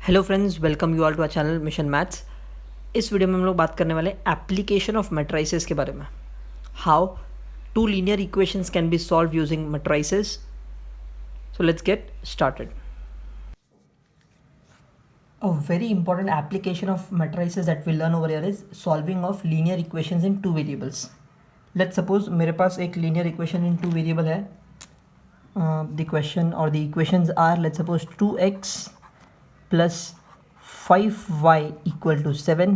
Hello friends, welcome you all to our channel mission maths. इस video में हम लोग बात करने वाले एप्लीकेशन ऑफ मैट्रिसेस के बारे में। How two linear equations can be solve using matrices. So let's get started. A very important application of matrices that we learn over here is solving of linear equations in two variables. Let's suppose मेरे पास एक linear equation in two variable है. The question or the equations are, let's suppose 2x plus 5y equal to 7,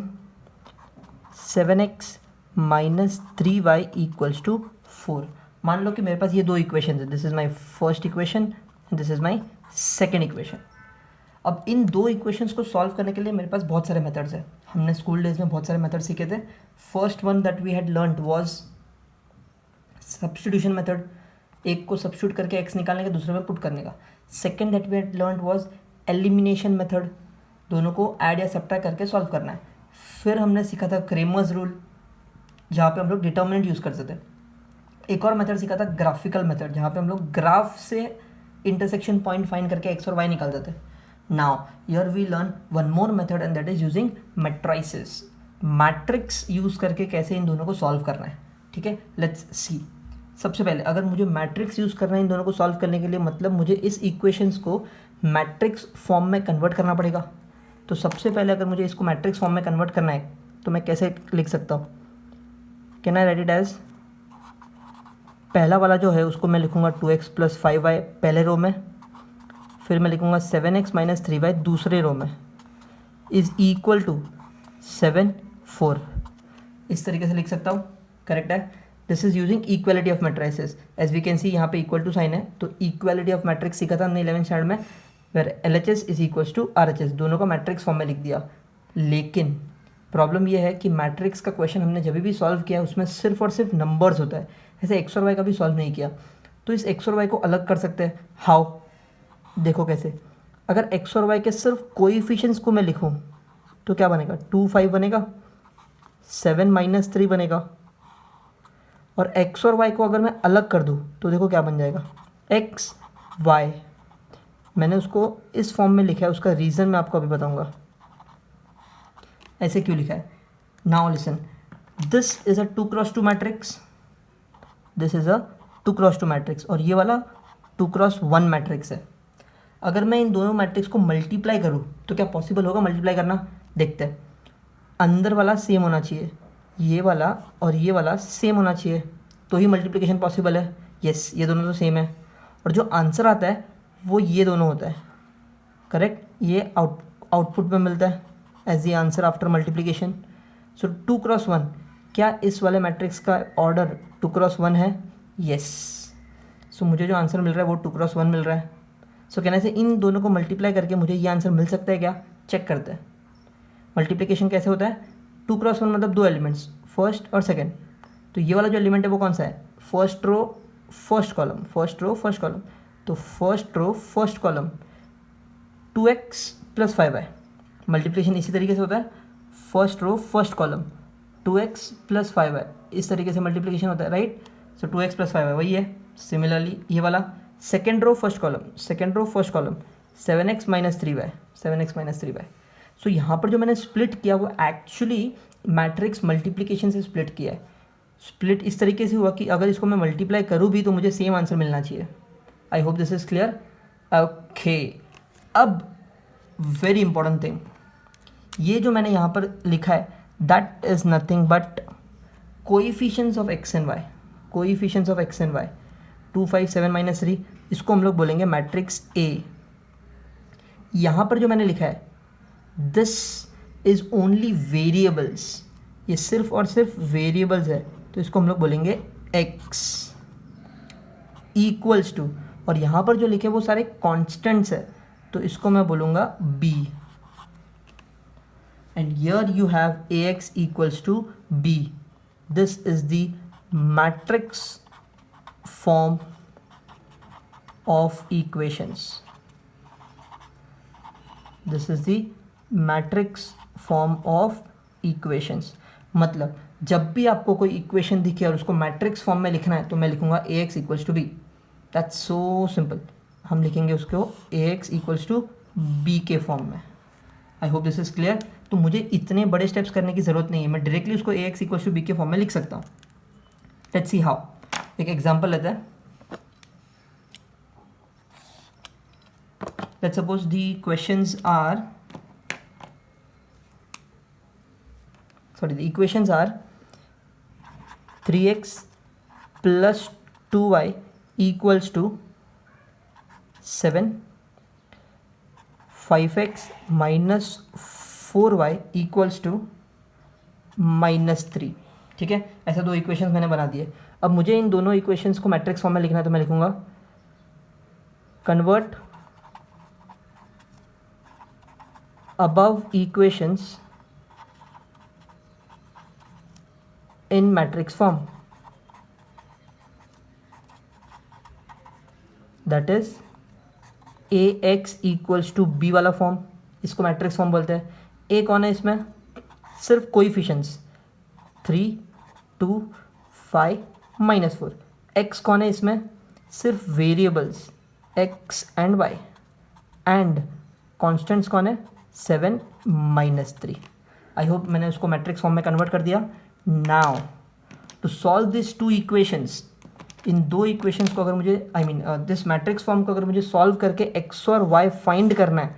7x minus 3y equals to 4. मान लो कि मेरे पास ये दो equation है. This is my first equation and this is my second equation. अब इन दो equations को solve करने के लिए मेरे पास बहुत सारे मेथड्स हैं. हमने स्कूल डेज में बहुत सारे मेथड सीखे थे. First one that we had learned was substitution method. एक को सब्स्टिट्यूट करके एक्स निकालने का, दूसरे में पुट करने का. Second that we had learned was elimination method. दोनों को ऐड या सब्ट्रैक्ट करके सॉल्व करना है. फिर हमने सीखा था क्रेमर्स रूल, जहाँ पे हम लोग डिटर्मिनेंट यूज़ करते थे. एक और मेथड सीखा था ग्राफिकल मेथड, जहाँ पे हम लोग ग्राफ से इंटरसेक्शन पॉइंट फाइंड करके एक्स और वाई निकालते थे. Now here we learn one more method and that is using matrices. Matrix use करके कैसे इन दोनों को सॉल्व करना है. ठीक है, लेट्स सी. सबसे पहले अगर मुझे मैट्रिक्स यूज़ करना है इन दोनों को सॉल्व करने के लिए, मतलब मुझे इस इक्वेशंस को मैट्रिक्स फॉर्म में कन्वर्ट करना पड़ेगा. तो सबसे पहले अगर मुझे इसको मैट्रिक्स फॉर्म में कन्वर्ट करना है तो मैं कैसे लिख सकता हूँ. Can I write it as, पहला वाला जो है उसको मैं लिखूँगा 2x प्लस 5y पहले रो में, फिर मैं लिखूँगा 7x माइनस 3y दूसरे रो में, इज़ इक्वल टू 7 4. इस तरीके से लिख सकता हूँ. करेक्ट है. This is using equality of matrices. As we can see यहाँ पे इक्वल टू साइन है, तो इक्वालिटी ऑफ मैट्रिक्स सीखा था हमने 11th स्टैंडर्ड में, where LHS is equals to RHS. दोनों का मैट्रिक्स फॉर्म में लिख दिया. लेकिन प्रॉब्लम यह है कि मैट्रिक्स का क्वेश्चन हमने जब भी सॉल्व किया उसमें सिर्फ और सिर्फ नंबर्स होता है. ऐसे एक्स और वाई का भी सॉल्व नहीं किया. तो इस एक्स और वाई को अलग कर सकते हैं. हाउ, देखो कैसे. अगर एक्स और वाई के सिर्फ कोएफिशिएंट्स को मैं लिखूँ तो क्या बनेगा, 2 5 बनेगा, 7 माइनस 3 बनेगा. और एक्स और वाई को अगर मैं अलग कर दूँ तो देखो क्या बन जाएगा, एक्स वाई. मैंने उसको इस फॉर्म में लिखा है, उसका रीज़न मैं आपको अभी बताऊंगा ऐसे क्यों लिखा है. Now listen, this is a 2x2 matrix, this is a 2x2 matrix, और ये वाला 2x1 मैट्रिक्स है. अगर मैं इन दोनों मैट्रिक्स को मल्टीप्लाई करूँ तो क्या पॉसिबल होगा मल्टीप्लाई करना. देखते हैं. अंदर वाला सेम होना चाहिए, ये वाला और ये वाला सेम होना चाहिए, तो ही मल्टीप्लिकेशन पॉसिबल है. यस, ये दोनों तो सेम है, और जो आंसर आता है वो ये दोनों होता है. करेक्ट. ये आउटपुट में मिलता है as the answer after multiplication. So 2x1, क्या इस वाले मैट्रिक्स का ऑर्डर 2x1 है. यस. सो मुझे जो आंसर मिल रहा है वो 2x1 मिल रहा है. सो कहने से इन दोनों को मल्टीप्लाई करके मुझे ये आंसर मिल सकता है क्या. चेक करते हैं. मल्टीप्लिकेशन कैसे होता है. 2x1 मतलब दो एलिमेंट्स, फर्स्ट और सेकेंड. तो ये वाला जो एलिमेंट है वो कौन सा है, first row first column, first row first column. तो first row first column 2x plus 5y. Multiplication इसी तरीके से होता है, first row first column 2x plus 5y. इस तरीके से मल्टीप्लिकेशन होता है, राइट. सो 2x प्लस 5y वही है. सिमिलरली ये वाला second row first column, second row first column 7x minus 3y, 7x minus 3y. So यहाँ पर जो मैंने स्प्लिट किया वो एक्चुअली मैट्रिक्स मल्टीप्लिकेशन से स्प्लिट किया है. स्प्लिट इस तरीके से हुआ कि अगर इसको मैं मल्टीप्लाई करूँ भी तो मुझे सेम आंसर मिलना चाहिए. I hope this is clear. Okay, अब वेरी इंपॉर्टेंट थिंग, ये जो मैंने यहाँ पर लिखा है that is nothing but coefficients of x and y. Coefficients of x and y 2 5 7 minus 3, इसको हम लोग बोलेंगे मैट्रिक्स ए. यहाँ पर जो मैंने लिखा है दिस इज ओनली वेरिएबल्स, ये सिर्फ और सिर्फ वेरिएबल्स है, तो इसको हम लोग बोलेंगे एक्स इक्वल्स टू, और यहाँ पर जो लिखे वो सारे कॉन्स्टेंट्स है, तो इसको मैं बोलूँगा b. And here you have ax equals to b. This is the matrix form of equations. This is the matrix form of equations. मतलब जब भी आपको कोई इक्वेशन दिखे और उसको मैट्रिक्स फॉर्म में लिखना है तो मैं लिखूँगा ax equals to b. That's so simple. हम लिखेंगे उसको ax इक्वल्स टू b के फॉर्म में. I hope this is clear. तो मुझे इतने बड़े स्टेप्स करने की ज़रूरत नहीं है, मैं डायरेक्टली उसको A x equal to B के फॉर्म में लिख सकता हूँ। Let's see how. एक एग्जांपल लेते हैं। Let's suppose the questions are sorry the equations are 3x plus 2y equals to 7, 5x minus 4y equals to -3। ठीक है, ऐसे दो इक्वेशंस मैंने बना दिए। अब मुझे इन दोनों इक्वेशंस को मैट्रिक्स फॉर्म में लिखना है, तो मैं लिखूंगा convert above equations in matrix form, that is ax equals to b वाला फॉर्म, इसको मैट्रिक्स फॉर्म बोलते हैं। a कौन है इसमें? सिर्फ कोएफिशिएंट्स 3, 2, 5, -4। x कौन है इसमें? सिर्फ variables x and y, and constants कौन है? 7, -3। आई होप मैंने उसको मैट्रिक्स फॉर्म में कन्वर्ट कर दिया। Now to solve this two equations, इन दो इक्वेशंस को अगर मुझे दिस मैट्रिक्स फॉर्म को अगर मुझे सॉल्व करके x और y फाइंड करना है,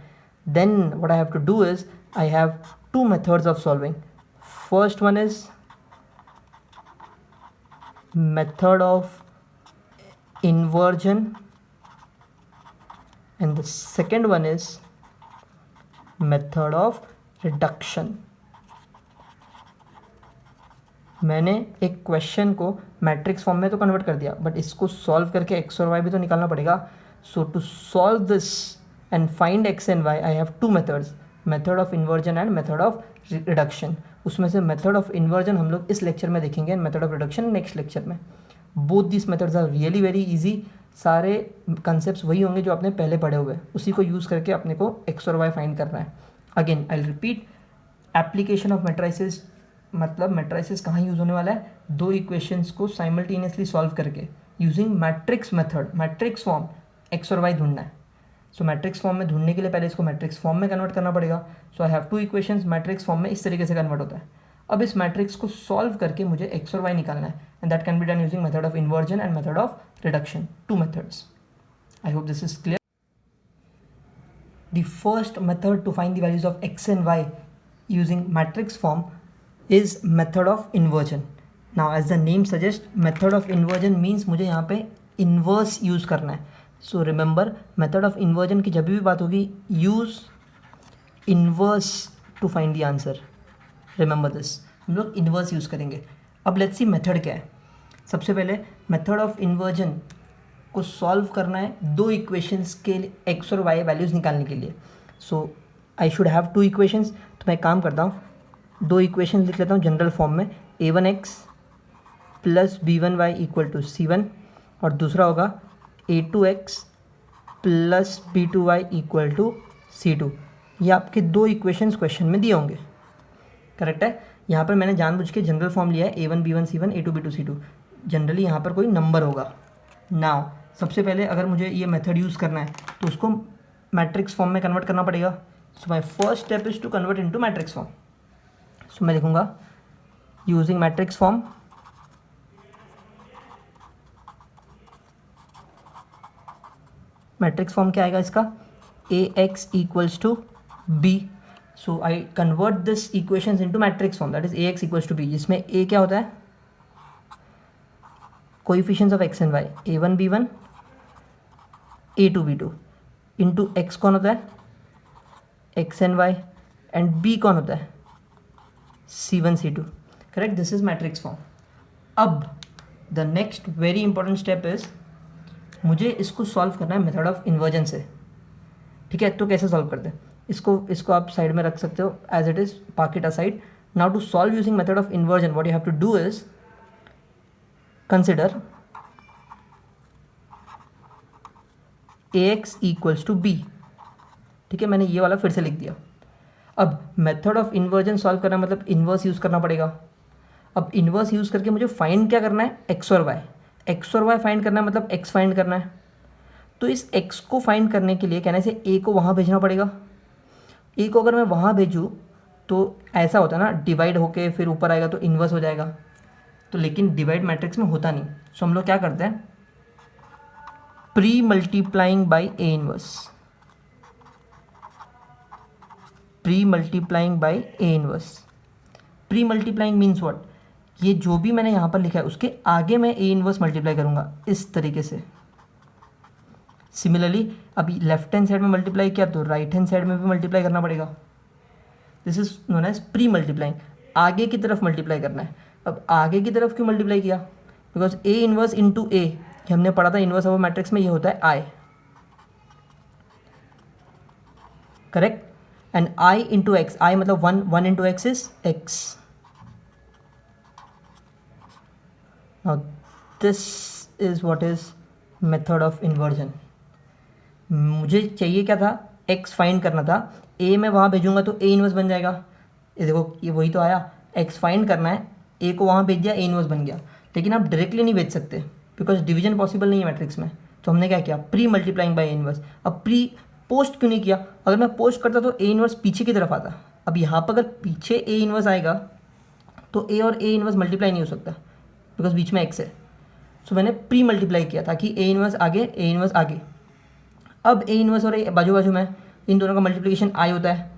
then what I have to do is I have two methods of solving. First one is method of inversion and the second one is method of reduction। मैंने एक question को matrix form में तो convert कर दिया, but इसको solve करके x और वाई भी तो निकालना पड़ेगा। So to solve this and find x and y I have two methods, method of inversion and method of reduction. उसमें से मेथड ऑफ इन्वर्जन हम लोग इस लेक्चर में देखेंगे and method of reduction next lecture में। Both this methods are really very easy, सारे concepts वही होंगे जो आपने पहले पढ़े हुए, उसी को यूज़ करके अपने को एक्स और वाई फाइंड करना है। Again I repeat, application of matrices मतलब मैट्राइसिस कहाँ यूज़ होने वाला है? दो इक्वेशंस को साइमल्टेनियसली सॉल्व करके using matrix method, matrix form x और वाई ढूंढना है। सो मैट्रिक्स फॉर्म में ढूंढने के लिए पहले इसको मैट्रिक्स फॉर्म में कन्वर्ट करना पड़ेगा। So I have two equations, matrix form में इस तरीके से कन्वर्ट होता है। अब इस मैट्रिक्स को सॉल्व करके मुझे एक्स और वाई निकालना है, and that can be done using method of inversion and method of reduction, two methods. I hope this is clear. The first method to find the values of x and y using matrix form is method of inversion. Now as the name suggests, method of inversion means मुझे यहाँ पे inverse use करना है। So remember, method of inversion की जब भी बात होगी, use inverse to find the answer. Remember this, हम लोग inverse use करेंगे। अब let's see method क्या है। सबसे पहले method of inversion को सॉल्व करना है दो इक्वेशंस के एक्स और वाई वैल्यूज़ निकालने के लिए। So I should have two equations, तो मैं काम करता हूँ, दो इक्वेशंस लिख लेता हूँ जनरल फॉर्म में। a1x plus b1y equal to c1, और दूसरा होगा a2x plus b2y equal to c2। ये आपके दो इक्वेशंस क्वेश्चन में दिए होंगे, करेक्ट है। यहाँ पर मैंने जानबूझ के जनरल फॉर्म लिया है a1 b1 c1 a2 b2 c2। Generally यहाँ पर कोई नंबर होगा। नाउ सबसे पहले अगर मुझे ये मेथड यूज़ करना है तो उसको मैट्रिक्स फॉर्म में कन्वर्ट करना पड़ेगा। So my first step is to convert into matrix form. So मैं लिखूँगा using matrix form, matrix form क्या आएगा इसका? ax equals to b। So I convert this equations into matrix form, that is ax equals to b, जिसमें a क्या होता है? Coefficients of x and y, a1 b1 a2 b2, into x कौन होता है? X and y, and b कौन होता है? c1 c2, correct. This is matrix form. अब the next very important step is, मुझे इसको सॉल्व करना है मेथड ऑफ इन्वर्जन से। ठीक है, तो कैसे सॉल्व करते हैं इसको आप साइड में रख सकते हो as it is, park it aside. Now to solve using method of inversion, what you have to do is consider ax equals to b। ठीक है, मैंने ये वाला फिर से लिख दिया। अब मेथड ऑफ इन्वर्जन सॉल्व करना मतलब इन्वर्स यूज़ करना पड़ेगा। अब इन्वर्स यूज़ करके मुझे फाइंड क्या करना है? एक्स और वाई। एक्स और वाई फाइंड करना है मतलब एक्स फाइंड करना है। तो इस एक्स को फाइंड करने के लिए कहने से ए को वहाँ भेजना पड़ेगा, ए को अगर मैं वहाँ भेजूँ तो ऐसा होता है ना, डिवाइड होके फिर ऊपर आएगा तो इन्वर्स हो जाएगा, तो लेकिन डिवाइड मैट्रिक्स में होता नहीं। सो हम लोग क्या करते हैं, pre multiplying by A inverse, pre multiplying by A inverse. Pre multiplying means what, ये जो भी मैंने यहाँ पर लिखा है उसके आगे मैं ए इनवर्स मल्टीप्लाई करूँगा इस तरीके से। सिमिलरली अभी लेफ्ट हैंड साइड में मल्टीप्लाई किया तो राइट हैंड साइड में भी मल्टीप्लाई करना पड़ेगा। This is known as pre multiplying, आगे की तरफ मल्टीप्लाई करना है। अब आगे की तरफ क्यों मल्टीप्लाई किया, बिकॉज ए इनवर्स इंटू ए, हमने पढ़ा था इनवर्स ऑफ मैट्रिक्स में ये होता है I, correct, and I into x, I मतलब one, one into x is x. Now this is what is method of inversion. मुझे चाहिए क्या था, x फाइंड करना था, a मैं वहाँ भेजूंगा तो a इनवर्स बन जाएगा। ये देखो ये वही तो आया, x फाइंड करना है, a को वहाँ भेज दिया, a इनवर्स बन गया। लेकिन आप डायरेक्टली नहीं भेज सकते बिकॉज डिवीजन पॉसिबल नहीं है मैट्रिक्स में। तो हमने क्या किया, pre multiplying by a inverse. अब प्री पोस्ट क्यों नहीं किया, अगर मैं पोस्ट करता तो a इनवर्स पीछे की तरफ आता। अब यहाँ पर अगर पीछे a इनवर्स आएगा तो a और a इनवर्स मल्टीप्लाई नहीं हो सकता बिकॉज बीच में x है। सो मैंने प्री मल्टीप्लाई किया ताकि a इनवर्स आगे, a इनवर्स आगे। अब ए इनवर्स और ए बाजू बाजू में, इन दोनों का मल्टीप्लिकेशन आई होता है।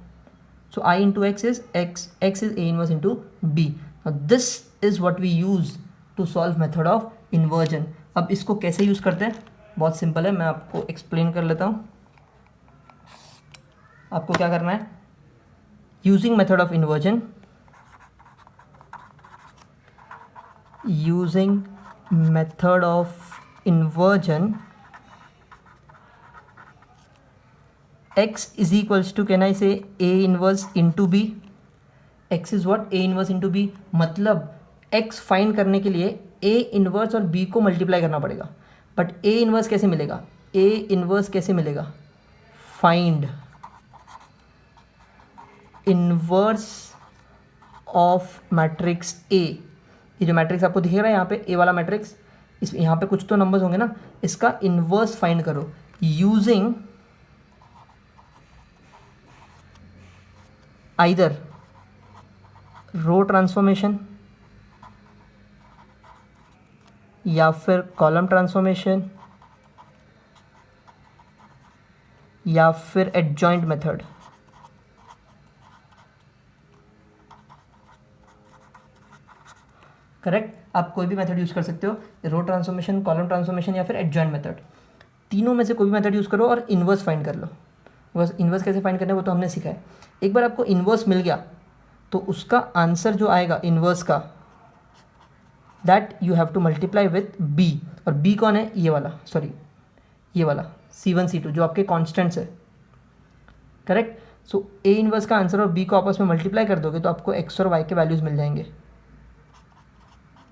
So I into x is x, x is a inverse into b. This is what we use to solve method of inversion. अब इसको कैसे यूज़ करते हैं, बहुत सिंपल है, मैं आपको एक्सप्लेन कर लेता हूँ। आपको क्या करना है, using method of inversion, using method of inversion, x is equals to, can I say a inverse into b, x is what, a inverse into b, मतलब x फाइंड करने के लिए a इनवर्स और b को multiply करना पड़ेगा। But a inverse कैसे मिलेगा, a इनवर्स कैसे मिलेगा, find inverse of matrix a। ये जो मैट्रिक्स आपको दिखेगा यहाँ पे a वाला मैट्रिक्स, इस यहाँ पे कुछ तो नंबर्स होंगे ना, इसका इनवर्स फाइंड करो यूजिंग either रो ट्रांसफॉर्मेशन या फिर कॉलम ट्रांसफॉर्मेशन या फिर एडजॉइंट मेथड। करेक्ट, आप कोई भी मेथड यूज़ कर सकते हो, रो ट्रांसफॉर्मेशन, कॉलम ट्रांसफॉर्मेशन या फिर एडजॉइंट मेथड। तीनों में से कोई भी मेथड यूज़ करो और इन्वर्स फाइंड कर लो। बस इन्वर्स कैसे फाइंड करना है वो तो हमने सीखा है। एक बार आपको इन्वर्स मिल गया तो उसका आंसर जो आएगा इन्वर्स का, that you have to multiply with b। और b कौन है, ये वाला, सॉरी ये वाला c1 c2 जो आपके कॉन्स्टेंट्स है। करेक्ट, सो a इन्वर्स का आंसर और b को आपस में मल्टीप्लाई कर दोगे तो आपको x और y के वैल्यूज़ मिल जाएंगे।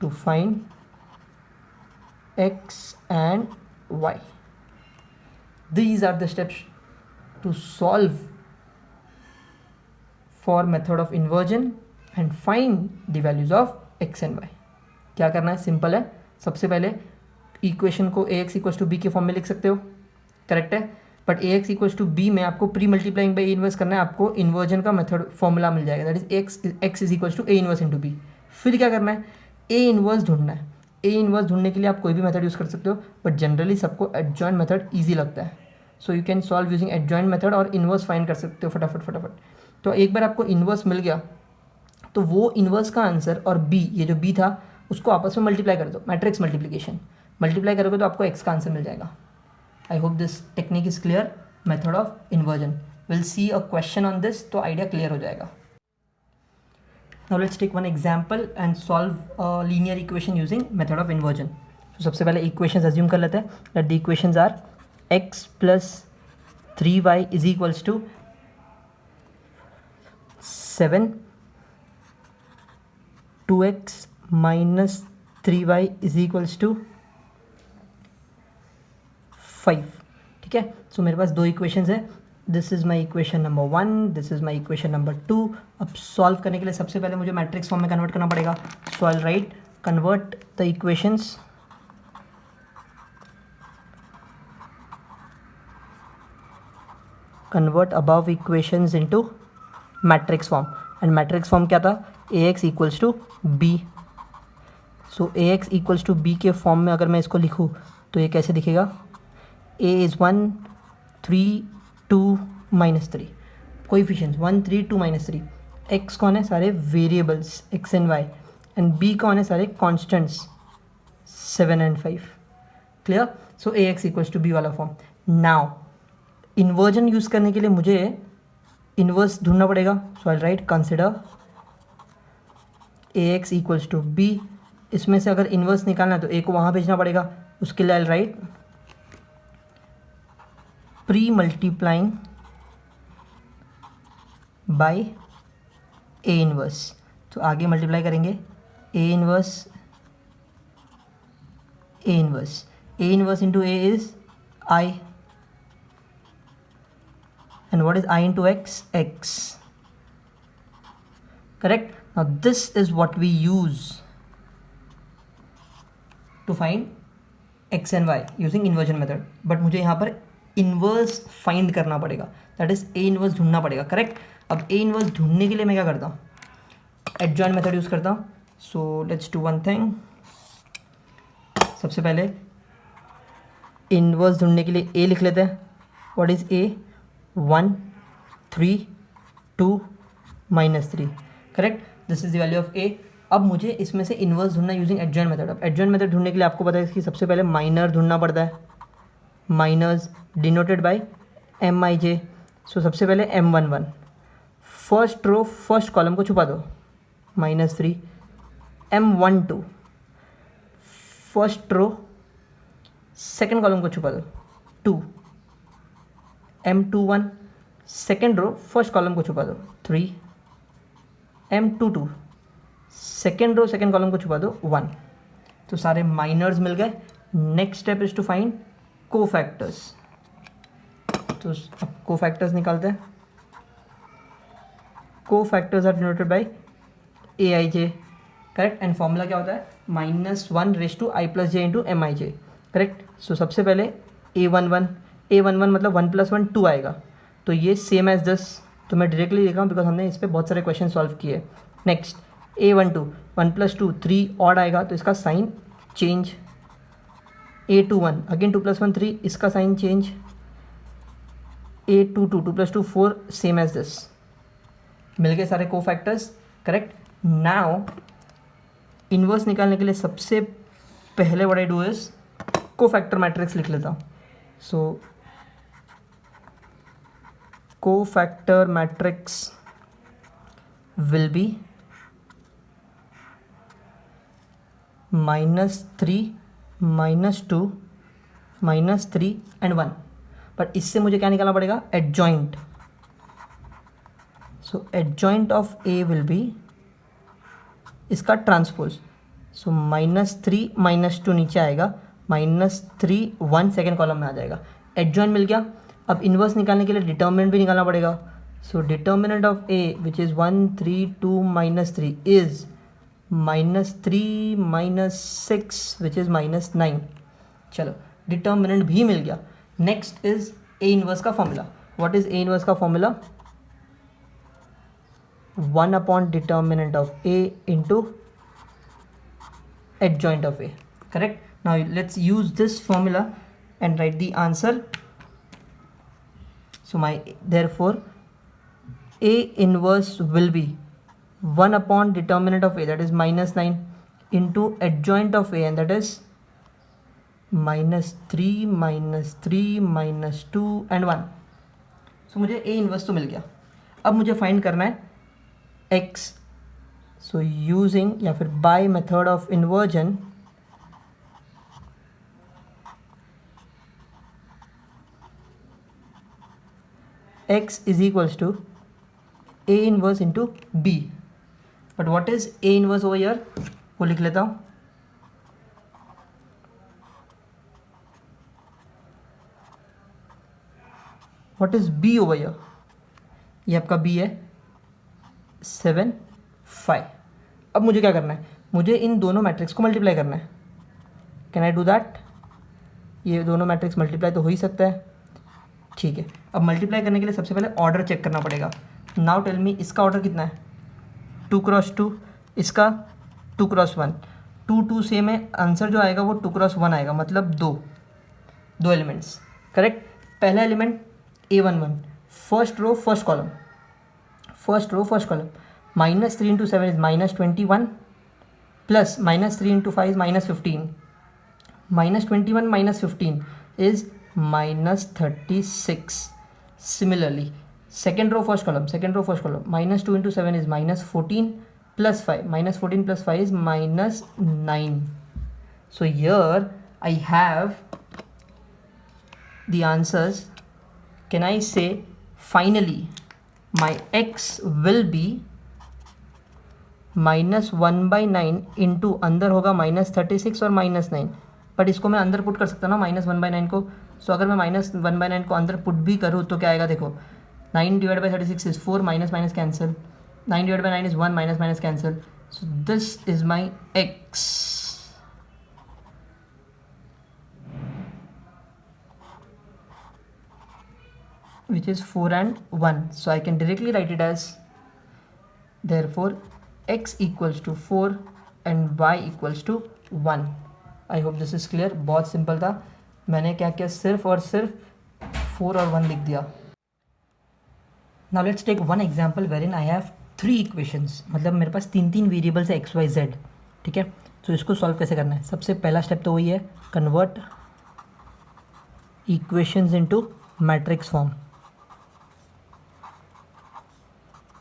To find x and y, these are the steps to solve for method of inversion and find the values of x and y। क्या करना है, सिंपल है। सबसे पहले इक्वेशन को ax इक्वल्स टू बी के फॉर्म में लिख सकते हो, करेक्ट है। But ax equals to B में आपको pre multiplying by A inverse करना है, आपको इन्वर्जन का मेथड फॉर्मूला मिल जाएगा, that is x is equals to A inverse into B. फिर क्या करना है, ए इन्वर्स ढूंढना है। ए इन्वर्स ढूंढने के लिए आप कोई भी मेथड यूज़ कर सकते हो, बट जनरली सबको एडजॉइंट मेथड ईजी लगता है। So you can solve using adjoint method और इन्वर्स फाइंड कर सकते हो फटाफट फटाफट। तो एक बार आपको इन्वर्स मिल गया तो वो इन्वर्स का आंसर और b, ये जो b था उसको आपस में मल्टीप्लाई कर दो, मैट्रिक्स मल्टीप्लिकेशन। मल्टीप्लाई करोगे तो आपको x का आंसर मिल जाएगा। I hope this technique is clear, method of inversion. Will see a question on this तो आइडिया क्लियर हो जाएगा। Now let's take one example and solve linear equation using method of inversion. तो सबसे पहले equations assume कर लेते हैं that the equations are x plus 3y is equals to 7, 2x minus 3y is equals to 5। ठीक है, so मेरे पास दो इक्वेशंस है, this is my equation number 1, this is my equation number 2। अब सॉल्व करने के लिए सबसे पहले मुझे मैट्रिक्स फॉर्म में कन्वर्ट करना पड़ेगा। So I write convert the equations convert above equations into matrix form, and matrix form क्या था, a x equals to b. So a x equals to B के फॉर्म में अगर मैं इसको लिखूँ तो ये कैसे दिखेगा, ए इज़ 1 3 2 -3, कोएफिशिएंट्स 1 3 2 -3, एक्स कौन है, सारे variables x and y, and b कौन है, सारे constants 7 and 5। Clear. So a x equals to b वाला फॉर्म। नाउ इन्वर्जन यूज़ करने के लिए मुझे इन्वर्स ढूंढना पड़ेगा। So I write consider a x equals to b. इसमें से अगर इन्वर्स निकालना है तो ए को वहाँ भेजना पड़ेगा, उसके लिए I write pre multiplying by a inverse. तो आगे मल्टीप्लाई करेंगे a inverse into a is I, and what is I into x, x. Correct. Now this is what we use to find x and y using inversion method. But मुझे यहाँ पर inverse find करना पड़ेगा, that is A inverse ढूंढना पड़ेगा। Correct. अब A inverse ढूंढने के लिए मैं क्या करता हूँ, एडजॉइंट मेथड यूज़ करता हूँ। So let's do one thing. सबसे पहले इन्वर्स ढूंढने के लिए ए लिख लेते हैं। What is a, 1 3 2 -3। Correct. This is the value of a. अब मुझे इसमें से इन्वर्स ढूंढना यूजिंग एडजॉइंट मेथड। अब एडजॉइंट मेथड ढूंढने के लिए आपको पता है कि सबसे पहले माइनर ढूंढना पड़ता है, miners denoted by M I जे। सो सबसे पहले M11 first row first column को छुपा दो, -3। M12 first row second column को छुपा दो, 2। M21 second row first column को छुपा दो, 3। M22 second row second column को छुपा दो, 1। तो सारे माइनर्स मिल गए। Next step is to find cofactors. तो अब कोफैक्टर्स निकालते हैं। Cofactors are denoted by A I J. Correct. And formula क्या होता है, -1 raise to i + j into M I J. Correct. So सबसे पहले A11 मतलब 1 + 1 2 आएगा, तो ये सेम एज दिस। तो मैं डायरेक्टली लिख रहा हूँ बिकॉज हमने इस पर बहुत सारे क्वेश्चन सॉल्व किए। नेक्स्ट A12 1 + 2 3 ऑड आएगा, तो इसका साइन चेंज। A21 अगेन 2 + 1 3, इसका sign change. A22 2 + 2 4, same as this. मिल गए सारे कोफैक्टर्स। करेक्ट। नाउ इन्वर्स निकालने के लिए सबसे पहले what I do is cofactor matrix लिख लेता हूँ। So cofactor matrix will be -3 -2 -3 and 1। But इससे मुझे क्या निकालना पड़ेगा, adjoint. So adjoint of A will be इसका ट्रांसपोज। सो -3 -2 नीचे आएगा, -3 1 सेकेंड कॉलम में आ जाएगा। एडजॉइंट मिल गया। अब इन्वर्स निकालने के लिए डिटर्मिनेंट भी निकालना पड़ेगा। So determinant of A which is 1 3 2 -3 is -3 -6 which is -9। चलो डिटर्मिनेंट भी मिल गया। नेक्स्ट इज ए इन्वर्स का फॉर्मूला। व्हाट इज ए इन्वर्स का formula, 1 upon determinant of A into adjoint of A. Correct. Now let's use this formula and write the answer. So therefore A inverse will be 1 upon determinant of A, that is -9, into adjoint of A, and that is -3 -2 and 1. So मुझे A inverse तो मिल गया। अब मुझे find करना है X। सो using या फिर by method of inversion x is equals to A inverse into B। But what is A inverse over here, वो लिख लेता हूँ। What is B over here, ये आपका B है 7 5। अब मुझे क्या करना है, मुझे इन दोनों मैट्रिक्स को मल्टीप्लाई करना है। कैन आई डू दैट, ये दोनों मैट्रिक्स मल्टीप्लाई तो हो ही सकता है। ठीक है, अब मल्टीप्लाई करने के लिए सबसे पहले ऑर्डर चेक करना पड़ेगा. नाउ टेल मी इसका ऑर्डर कितना है, 2x2, इसका 2x1. 2 सेम है, आंसर जो आएगा वो 2x1 आएगा, मतलब दो एलिमेंट्स. करेक्ट. पहला element A11, first row first column, -3 into 7 is -21, plus -3 into 5 is -15, -21 -15 is -36. Similarly, second row first column, -2 into 7 is -14, plus 5, -14 plus 5 is -9. So here I have the answers. Can I say finally my x will be -1/9 into अंदर होगा -36 और -9, but इसको मैं अंदर put कर सकता हूँ ना -1/9 को. सो अगर मैं -1/9 को अंदर पुट भी करूँ तो क्या आएगा, देखो 9 divided by 36 is 4, minus cancel, 9 divided by 9 is 1, minus cancel. So this is my x. which is 4 and 1. So I can directly write it as, therefore x equals to 4 and y equals to 1. I hope this is clear. बहुत simple था. मैंने क्या किया, सिर्फ और सिर्फ 4 और 1 लिख दिया. Now let's take one example wherein I have 3 equations. मतलब मेरे पास 3 वेरिएबल्स है x y z. ठीक है, तो इसको सॉल्व कैसे करना है. सबसे पहला स्टेप तो वही है, convert equations into matrix form.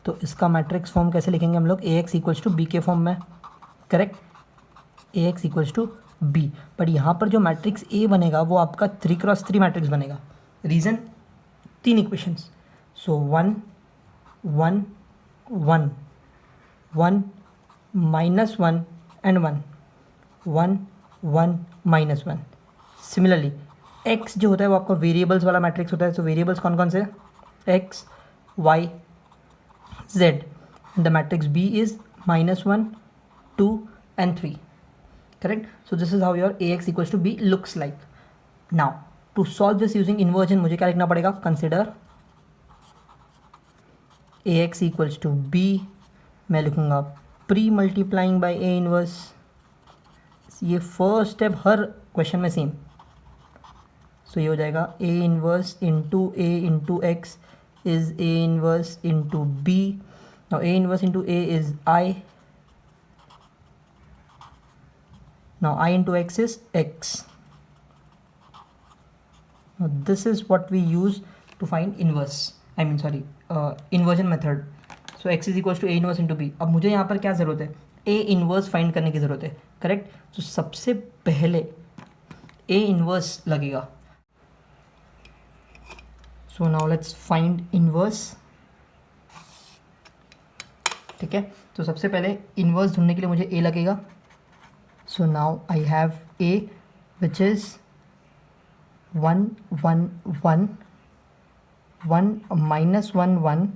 तो इसका मैट्रिक्स फॉर्म कैसे लिखेंगे हम लोग, ax इक्वल्स टू बी के फॉर्म में. Correct, ax equals to B. But यहाँ पर जो मैट्रिक्स A बनेगा वो आपका 3x3 मैट्रिक्स बनेगा. Reason, 3 equations. So 1 1 1 1 -1 and 1 1 1 -1. Similarly x जो होता है वो आपका वेरिएबल्स वाला मैट्रिक्स होता है. तो वेरिएबल्स कौन कौन से, x y z, and the matrix B is -1 2 and 3. Correct. So this is how your ax equals to b looks like. Now to solve this using inversion मुझे क्या लिखना पड़ेगा, consider ax equals to b. मैं लिखूँगा pre multiplying by a inverse. ये first step हर question में same. सो ये हो जाएगा a inverse into a into x is a inverse into b. Now a inverse into a is I. Now I into x is x. Now this is what we use to find inverse. I mean sorry, inversion method. So x is equals to a inverse into b. अब मुझे यहाँ पर क्या ज़रूरत है, a inverse find करने की ज़रूरत है. करेक्ट. तो सबसे पहले a inverse लगेगा. So now let's find inverse. ठीक है, तो सबसे पहले इन्वर्स ढूंढने के लिए मुझे a लगेगा. So now I have a which is 1 1 1 1 -1 1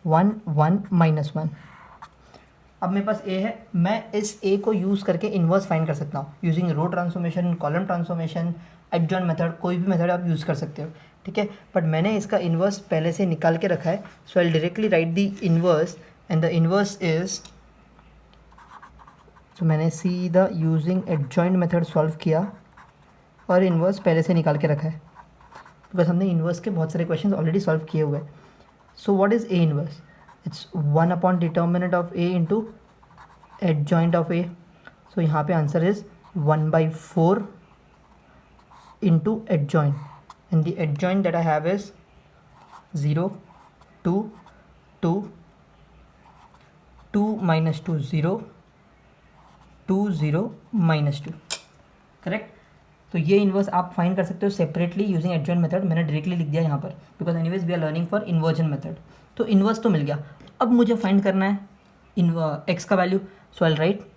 1 1 -1. अब मेरे पास a है, मैं इस a को यूज़ करके इन्वर्स फाइंड कर सकता हूँ using row transformation, column transformation, adjoint method, कोई भी मेथड आप यूज़ कर सकते हो. ठीक है, बट मैंने इसका इन्वर्स पहले से निकाल के रखा है. So I directly write the inverse and the inverse is, so मैंने सीधा यूजिंग एडजॉइंट मेथड सॉल्व किया और इन्वर्स पहले से निकाल के रखा है बिकॉज हमने इन्वर्स के बहुत सारे क्वेश्चन ऑलरेडी सॉल्व किए हुए हैं. So what is A inverse, it's 1 upon determinant of A into adjoint of A. So यहाँ पे answer is 1/4 into adjoint. And the adjoint that I have is 0 2 2 2 minus 2 0 2 0 minus 2. करेक्ट. तो ये inverse आप find कर सकते हो सेपरेटली यूजिंग एडजॉइंट मेथड. मैंने डायरेक्टली लिख दिया यहाँ पर because anyways we are learning for inversion method. तो इन्वर्स तो मिल गया. अब मुझे फाइंड करना है एक्स का value. So I right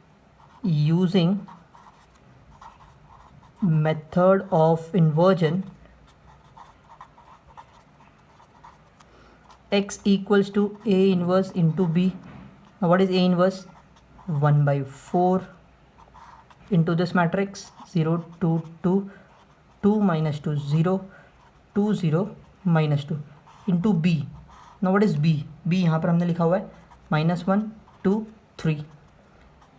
using method of inversion x equals to a inverse into b. Now what is a inverse, 1/4 into this matrix 0 2 2 2 minus 2 0 2 0 -2 into B. Now what is B? B यहाँ पर हमने लिखा हुआ है -1 2 3,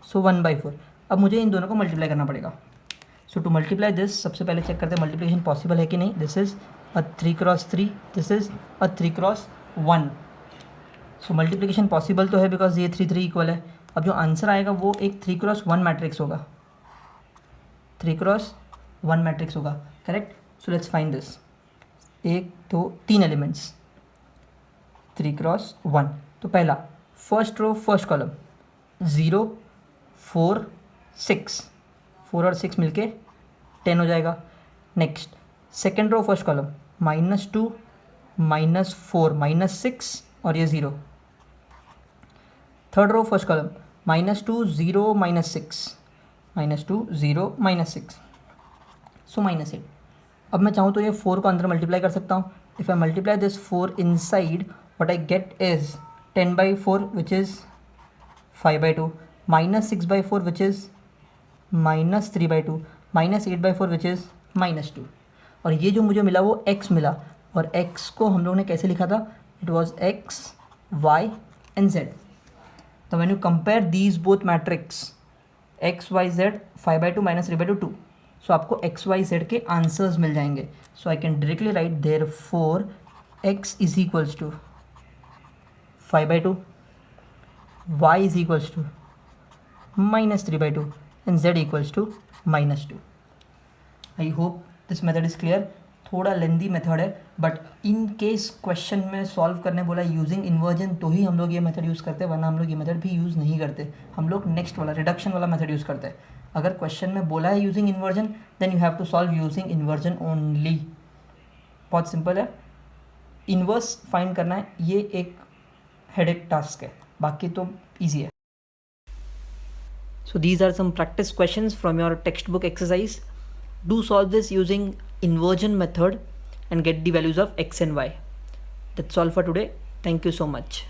सो 1/4. अब मुझे इन दोनों को मल्टीप्लाई करना पड़ेगा. सो टू मल्टीप्लाई दिस, सबसे पहले चेक करते हैं मल्टीप्लिकेशन पॉसिबल है कि नहीं. This is a 3x3, this is a 3x1. So multiplication possible तो है बिकॉज ये 3 3 इक्वल है. अब जो आंसर आएगा वो एक 3x1 मैट्रिक्स होगा, 3x1 मैट्रिक्स होगा. Correct. So let's find this. 1 2 3 elements, 3x1. तो पहला फर्स्ट रो फर्स्ट कॉलम 0 4 6, 4 और 6 मिलके 10 हो जाएगा. Next second row first column -2 -4 -6 और ये 0. Third row first column -2 0 -6 -2 0 -6, so -8. अब मैं चाहूँ तो ये 4 को अंदर मल्टीप्लाई कर सकता हूँ. If I multiply this 4 inside, what I get is 10/4 which is 5/2, -6/4 which is -3/2, -8/4 which is -2. और ये जो मुझे मिला वो x मिला, और x को हम लोगों ने कैसे लिखा था? It was x, y and z. तो when you compare these both matrix x y z 5/2 -3/2 2, so आपको x y z के आंसर्स मिल जाएंगे. So I can directly write therefore x is equals to 5/2, y is equals to -3/2 and z equals to -2. I hope this method is clear. थोड़ा lengthy method है, but in case question में solve करने बोला using inversion तो ही हम लोग ये method use करते हैं, वरना हम लोग ये मेथड भी यूज़ नहीं करते. हम लोग नेक्स्ट वाला रिडक्शन वाला मेथड यूज़ करते हैं. अगर क्वेश्चन में बोला है using inversion, then you have to solve using inversion only. बहुत सिंपल है. इन्वर्स फाइंड करना है, ये एक हेडेक टास्क है, बाकी तो ईजी है. So these are some practice questions from your textbook exercise. Do solve this using inversion method and get the values of x and y. That's all for today. Thank you so much.